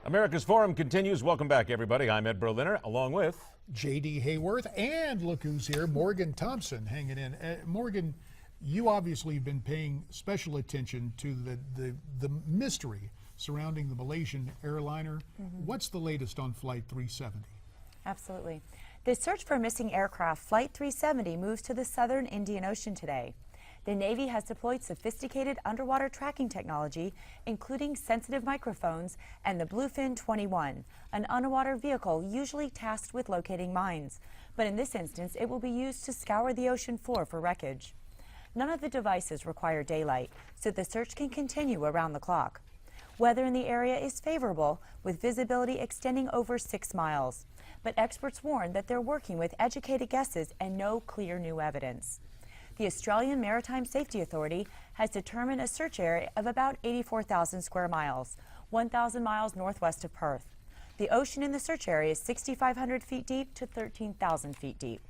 America's Forum continues. Welcome back, everybody. I'm Ed Berliner, along with J.D. Hayworth, and look who's here, Morgan Thompson, hanging in. Morgan, you obviously have been paying special attention to the mystery surrounding the Malaysian airliner. What's the latest on Flight 370? Absolutely. The search for a missing aircraft, Flight 370, moves to the southern Indian Ocean today. The Navy has deployed sophisticated underwater tracking technology, including sensitive microphones and the Bluefin 21, an underwater vehicle usually tasked with locating mines. But in this instance, it will be used to scour the ocean floor for wreckage. None of the devices require daylight, so the search can continue around the clock. Weather in the area is favorable, with visibility extending over 6 miles. But experts warn that they're working with educated guesses and no clear new evidence. The Australian Maritime Safety Authority has determined a search area of about 84,000 square miles, 1,000 miles northwest of Perth. The ocean in the search area is 6,500 feet deep to 13,000 feet deep.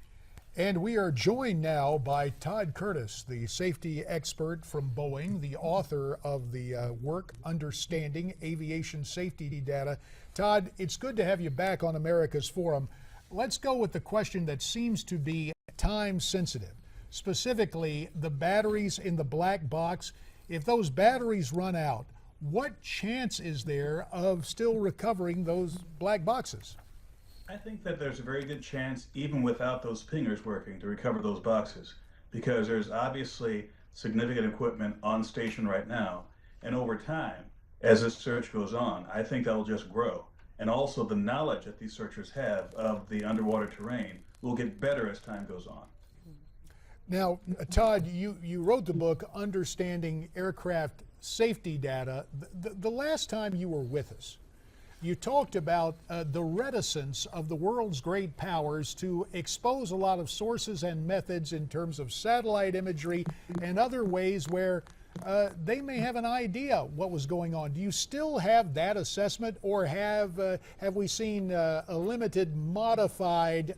And we are joined now by Todd Curtis, the safety expert from Boeing, the author of the work Understanding Aviation Safety Data. Todd, it's good to have you back on America's Forum. Let's go with the question that seems to be time sensitive. Specifically, the batteries in the black box. If those batteries run out, what chance is there of still recovering those black boxes? I think that there's a very good chance, even without those pingers working, to recover those boxes, because there's obviously significant equipment on station right now, and over time, as this search goes on, I think that will just grow. And also the knowledge that these searchers have of the underwater terrain will get better as time goes on. Now, Todd, you wrote the book Understanding Aircraft Safety Data. The last time you were with us, you talked about the reticence of the world's great powers to expose a lot of sources and methods in terms of satellite imagery and other ways where they may have an idea what was going on. Do you still have that assessment, or have we seen a limited, modified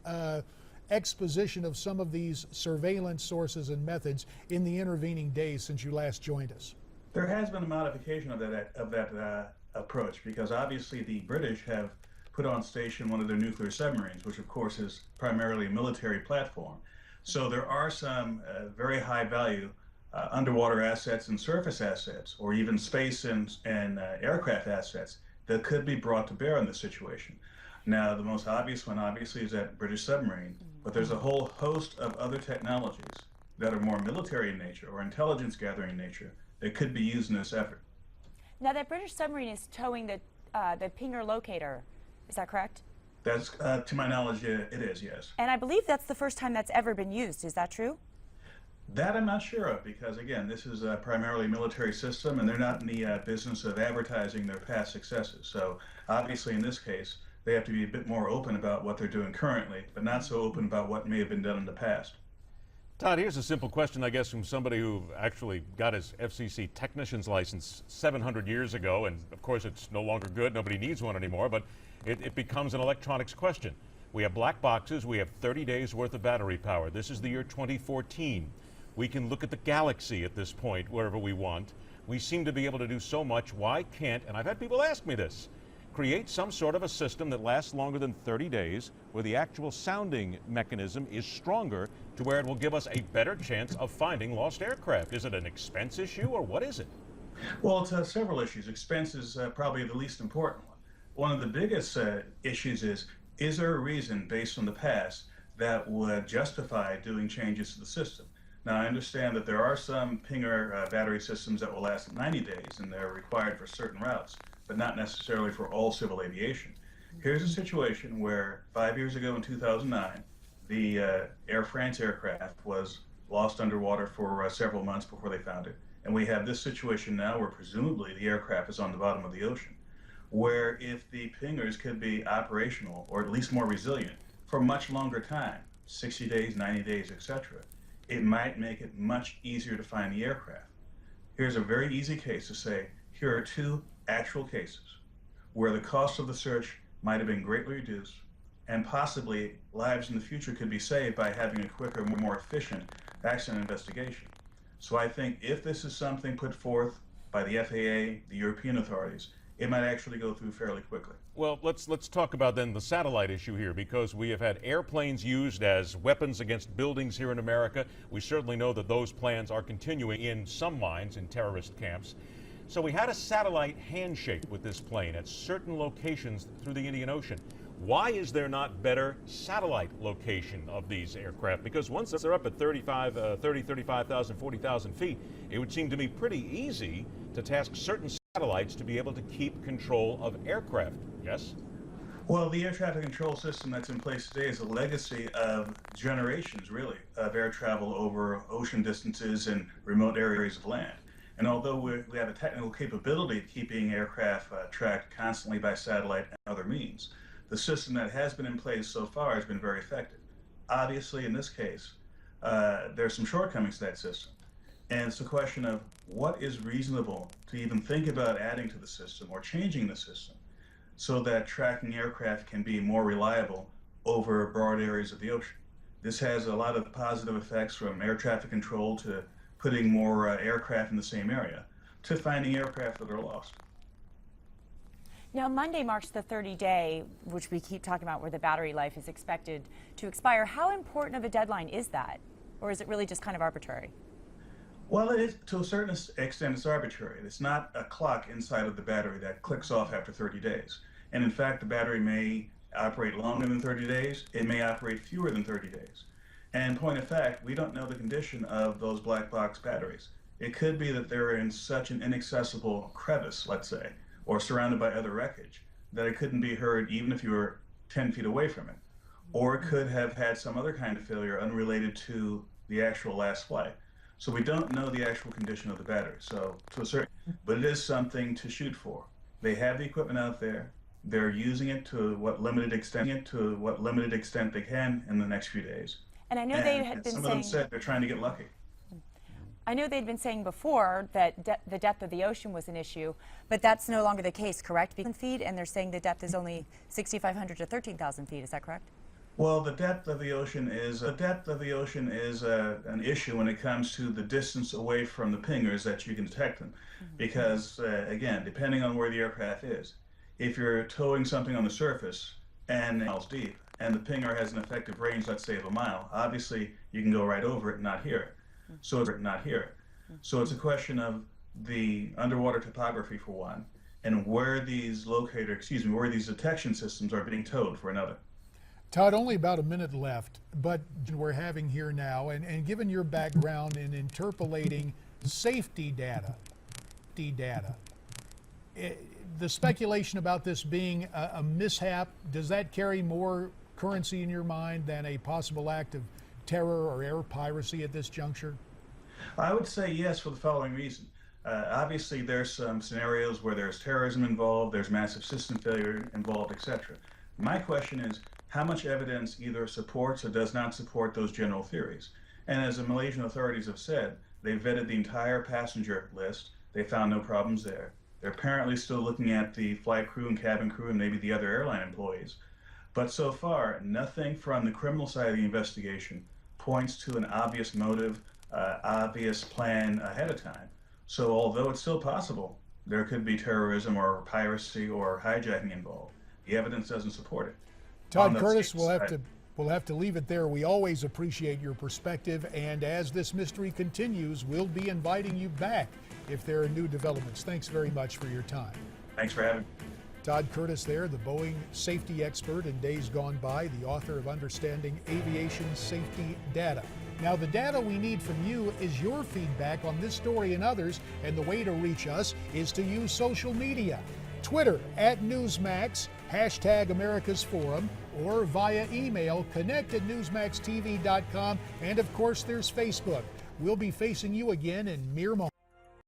exposition of some of these surveillance sources and methods in the intervening days since you last joined us? There has been a modification of that approach, because obviously the British have put on station one of their nuclear submarines, which of course is primarily a military platform. So there are some very high value underwater assets and surface assets, or even space and aircraft assets that could be brought to bear in this situation. Now, the most obvious one obviously is that British submarine, but there's a whole host of other technologies that are more military in nature or intelligence gathering in nature that could be used in this effort. Now, that British submarine is towing the pinger locator. Is that correct? That's, to my knowledge, it is, yes. And I believe that's the first time that's ever been used. Is that true? That I'm not sure of, because again, this is a primarily military system, and they're not in the business of advertising their past successes. So obviously in this case, they have to be a bit more open about what they're doing currently, but not so open about what may have been done in the past. Todd. Here's a simple question, I guess, from somebody who actually got his FCC technician's license 700 years ago, and of course it's no longer good, nobody needs one anymore, but it becomes an electronics question. We have black boxes, we have 30 days worth of battery power. This is the year 2014. We can look at the galaxy at this point, wherever we want. We seem to be able to do so much. Why can't, and I've had people ask me this, create some sort of a system that lasts longer than 30 days, where the actual sounding mechanism is stronger to where it will give us a better chance of finding lost aircraft? Is it an expense issue, or what is it? Well, it's several issues. Expense is probably the least important one. One of the biggest issues is there a reason based on the past that would justify doing changes to the system? Now, I understand that there are some pinger battery systems that will last 90 days, and they're required for certain routes, but not necessarily for all civil aviation. Here's a situation where 5 years ago in 2009, the Air France aircraft was lost underwater for several months before they found it. And we have this situation now where presumably the aircraft is on the bottom of the ocean, where if the pingers could be operational, or at least more resilient, for much longer time, 60 days, 90 days, etc., it might make it much easier to find the aircraft. Here's a very easy case to say, here are two actual cases where the cost of the search might have been greatly reduced, and possibly lives in the future could be saved by having a quicker, more efficient accident investigation. So I think if this is something put forth by the FAA, the European authorities, it might actually go through fairly quickly. Well, let's talk about then the satellite issue here, because we have had airplanes used as weapons against buildings here in America. We certainly know that those plans are continuing in some minds in terrorist camps. So we had a satellite handshake with this plane at certain locations through the Indian Ocean. Why is there not better satellite location of these aircraft? Because once they're up at 35,000, 40,000 feet, it would seem to me pretty easy to task certain satellites to be able to keep control of aircraft, yes? Well, the air traffic control system that's in place today is a legacy of generations, really, of air travel over ocean distances and remote areas of land. And although we have a technical capability of keeping aircraft tracked constantly by satellite and other means, the system that has been in place so far has been very effective. Obviously, in this case, there's some shortcomings to that system. And it's a question of what is reasonable to even think about adding to the system or changing the system so that tracking aircraft can be more reliable over broad areas of the ocean. This has a lot of positive effects, from air traffic control to putting more aircraft in the same area to finding aircraft that are lost. Now, Monday marks the 30-day, which we keep talking about, where the battery life is expected to expire. How important of a deadline is that? Or is it really just kind of arbitrary? Well, it is, to a certain extent, it's arbitrary. It's not a clock inside of the battery that clicks off after 30 days. And in fact, the battery may operate longer than 30 days. It may operate fewer than 30 days. And point of fact, we don't know the condition of those black box batteries. It could be that they're in such an inaccessible crevice, let's say, or surrounded by other wreckage, that it couldn't be heard even if you were 10 feet away from it. Or it could have had some other kind of failure unrelated to the actual last flight. So we don't know the actual condition of the battery. So to a certain, but it is something to shoot for. They have the equipment out there. They're using it to what limited extent they can in the next few days. And I know they had been saying, some of them said they're trying to get lucky. I know they'd been saying before that the depth of the ocean was an issue, but that's no longer the case, correct? Feet, and they're saying the depth is only 6,500 to 13,000 feet. Is that correct? Well, the depth of the ocean is an issue when it comes to the distance away from the pingers that you can detect them, because again, depending on where the aircraft is, if you're towing something on the surface and miles deep, and the pinger has an effective range, let's say, of a mile, obviously you can go right over it and not hear it. So it's a question of the underwater topography for one, and where these detection systems are being towed for another. Todd, only about a minute left, but we're having here now, and given your background in interpolating safety data, the speculation about this being a mishap, does that carry more currency in your mind than a possible act of terror or air piracy at this juncture? I would say yes, for the following reason. Obviously, there's some scenarios where there's terrorism involved, there's massive system failure involved, etc. My question is, how much evidence either supports or does not support those general theories? And as the Malaysian authorities have said, they vetted the entire passenger list. They found no problems there. They're apparently still looking at the flight crew and cabin crew and maybe the other airline employees. But so far, nothing from the criminal side of the investigation points to an obvious motive, obvious plan ahead of time. So although it's still possible there could be terrorism or piracy or hijacking involved, the evidence doesn't support it. Todd Curtis, we'll have to leave it there. We always appreciate your perspective, and as this mystery continues, we'll be inviting you back if there are new developments. Thanks very much for your time. Thanks for having me. Todd Curtis there, the Boeing safety expert in days gone by, the author of Understanding Aviation Safety Data. Now, the data we need from you is your feedback on this story and others, and the way to reach us is to use social media. Twitter @Newsmax, #America's Forum, or via email connect@newsmaxtv.com, and of course there's Facebook. We'll be facing you again in mere moments.